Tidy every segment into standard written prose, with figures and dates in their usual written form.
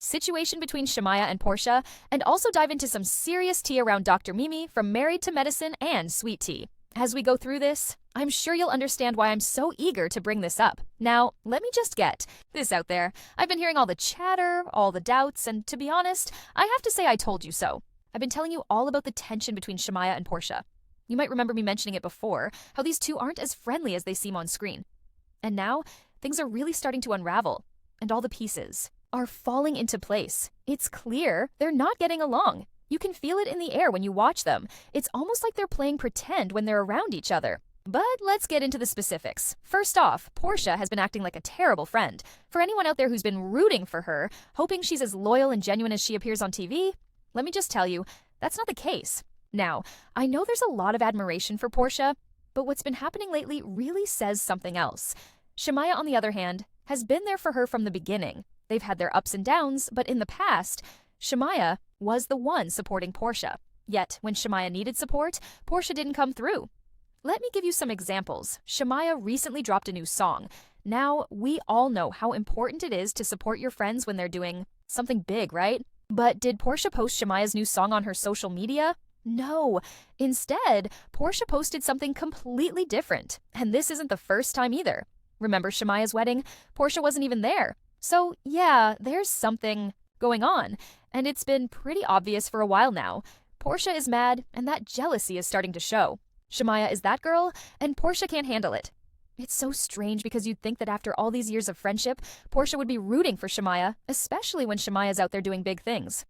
situation between Shemaya and Portia, and also dive into some serious tea around Dr. Mimi from Married to Medicine and Sweet Tea. As we go through this, I'm sure you'll understand why I'm so eager to bring this up. Now, let me just get this out there. I've been hearing all the chatter, all the doubts, and to be honest, I have to say I told you so. I've been telling you all about the tension between Shemaya and Portia. You might remember me mentioning it before, how these two aren't as friendly as they seem on screen. And now, things are really starting to unravel, and all the pieces are falling into place. It's clear they're not getting along. You can feel it in the air when you watch them. It's almost like they're playing pretend when they're around each other. But let's get into the specifics. First off, Portia has been acting like a terrible friend. For anyone out there who's been rooting for her, hoping she's as loyal and genuine as she appears on TV, let me just tell you, that's not the case. Now, I know there's a lot of admiration for Portia, but what's been happening lately really says something else. Shemaya, on the other hand, has been there for her from the beginning. They've had their ups and downs, but in the past, Shemaya was the one supporting Portia. Yet, when Shemaya needed support, Portia didn't come through. Let me give you some examples. Shemaya recently dropped a new song. Now, we all know how important it is to support your friends when they're doing something big, right? But did Portia post Shemaya's new song on her social media? No. Instead, Portia posted something completely different. And this isn't the first time either. Remember Shemaya's wedding? Portia wasn't even there. So, yeah, there's something going on. And it's been pretty obvious for a while now. Portia is mad, and that jealousy is starting to show. Shemaya is that girl, and Portia can't handle it. It's so strange because you'd think that after all these years of friendship, Portia would be rooting for Shemaya, especially when Shemaya's out there doing big things.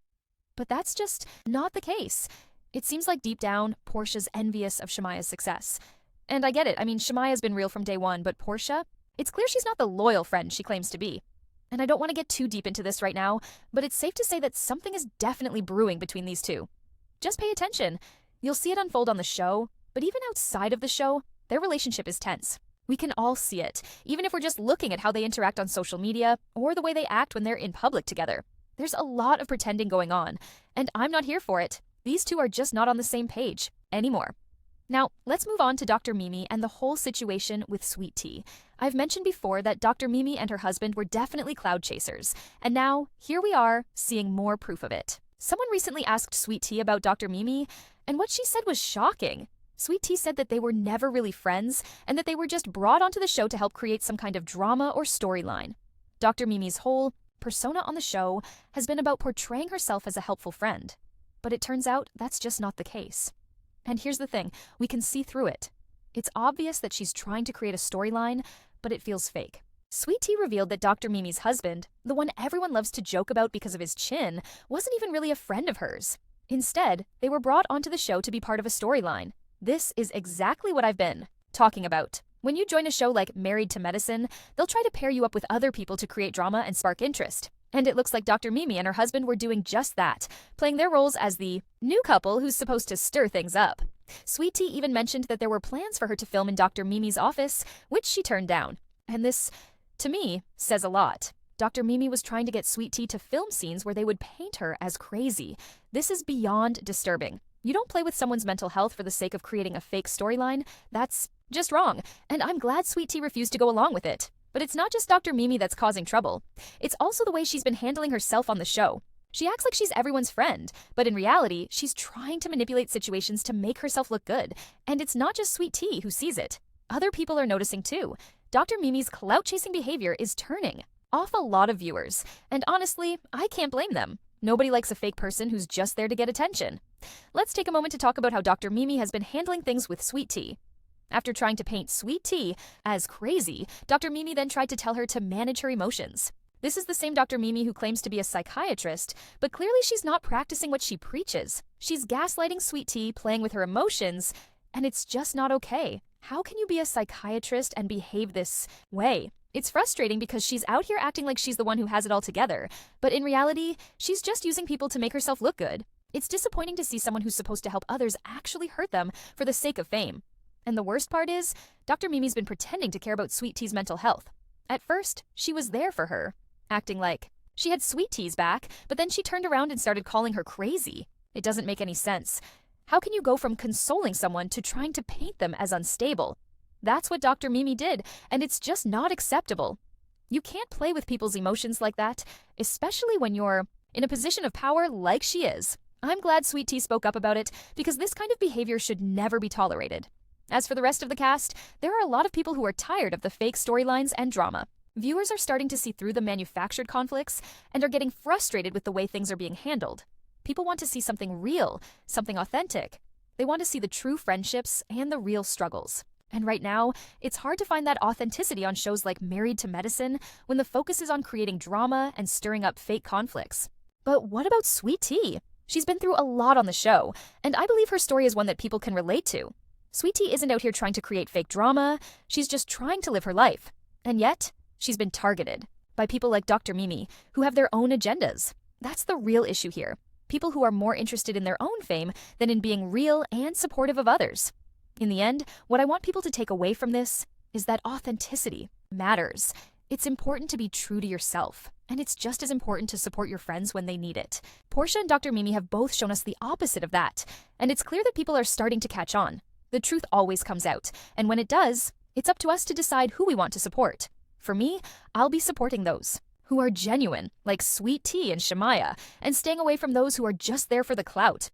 But that's just not the case. It seems like deep down, Portia's envious of Shemaya's success. And I get it, I mean, Shemaya's been real from day one, but Portia? It's clear she's not the loyal friend she claims to be. And I don't want to get too deep into this right now, but it's safe to say that something is definitely brewing between these two. Just pay attention. You'll see it unfold on the show, but even outside of the show, their relationship is tense. We can all see it, even if we're just looking at how they interact on social media or the way they act when they're in public together. There's a lot of pretending going on, and I'm not here for it. These two are just not on the same page anymore. Now, let's move on to Dr. Mimi and the whole situation with Sweet Tea. I've mentioned before that Dr. Mimi and her husband were definitely cloud chasers, and now here we are seeing more proof of it. Someone recently asked Sweet Tea about Dr. Mimi, and what she said was shocking. Sweet Tea said that they were never really friends and that they were just brought onto the show to help create some kind of drama or storyline. Dr. Mimi's whole persona on the show has been about portraying herself as a helpful friend. But it turns out that's just not the case. And here's the thing, we can see through it. It's obvious that she's trying to create a storyline, but it feels fake. Sweet Tea revealed that Dr. Mimi's husband, the one everyone loves to joke about because of his chin, wasn't even really a friend of hers. Instead, they were brought onto the show to be part of a storyline. This is exactly what I've been talking about. When you join a show like Married to Medicine, they'll try to pair you up with other people to create drama and spark interest. And it looks like Dr. Mimi and her husband were doing just that, playing their roles as the new couple who's supposed to stir things up. Sweet Tea even mentioned that there were plans for her to film in Dr. Mimi's office, which she turned down. And this, to me, says a lot. Dr. Mimi was trying to get Sweet Tea to film scenes where they would paint her as crazy. This is beyond disturbing. You don't play with someone's mental health for the sake of creating a fake storyline. That's just wrong, and I'm glad Sweet Tea refused to go along with it. But it's not just Dr. Mimi that's causing trouble. It's also the way she's been handling herself on the show. She acts like she's everyone's friend, but in reality, she's trying to manipulate situations to make herself look good. And it's not just Sweet Tea who sees it. Other people are noticing too. Dr. Mimi's clout-chasing behavior is turning off a lot of viewers. And honestly, I can't blame them. Nobody likes a fake person who's just there to get attention. Let's take a moment to talk about how Dr. Mimi has been handling things with Sweet Tea. After trying to paint Sweet Tea as crazy, Dr. Mimi then tried to tell her to manage her emotions. This is the same Dr. Mimi who claims to be a psychiatrist, but clearly she's not practicing what she preaches. She's gaslighting Sweet Tea, playing with her emotions, and it's just not okay. How can you be a psychiatrist and behave this way? It's frustrating because she's out here acting like she's the one who has it all together, but in reality, she's just using people to make herself look good. It's disappointing to see someone who's supposed to help others actually hurt them for the sake of fame. And the worst part is, Dr. Mimi's been pretending to care about Sweet Tea's mental health. At first, she was there for her, acting like she had Sweet Tea's back, but then she turned around and started calling her crazy. It doesn't make any sense. How can you go from consoling someone to trying to paint them as unstable? That's what Dr. Mimi did, and it's just not acceptable. You can't play with people's emotions like that, especially when you're in a position of power like she is. I'm glad Sweet Tea spoke up about it because this kind of behavior should never be tolerated. As for the rest of the cast, there are a lot of people who are tired of the fake storylines and drama. Viewers are starting to see through the manufactured conflicts and are getting frustrated with the way things are being handled. People want to see something real, something authentic. They want to see the true friendships and the real struggles. And right now, it's hard to find that authenticity on shows like Married to Medicine when the focus is on creating drama and stirring up fake conflicts. But what about Sweet Tea? She's been through a lot on the show, and I believe her story is one that people can relate to. Sweet Tea isn't out here trying to create fake drama, she's just trying to live her life. And yet, she's been targeted by people like Dr. Mimi, who have their own agendas. That's the real issue here. People who are more interested in their own fame than in being real and supportive of others. In the end, what I want people to take away from this is that authenticity matters. It's important to be true to yourself, and it's just as important to support your friends when they need it. Portia and Dr. Mimi have both shown us the opposite of that, and it's clear that people are starting to catch on. The truth always comes out, and when it does, it's up to us to decide who we want to support. For me, I'll be supporting those who are genuine, like Sweet Tea and Shemaya, and staying away from those who are just there for the clout.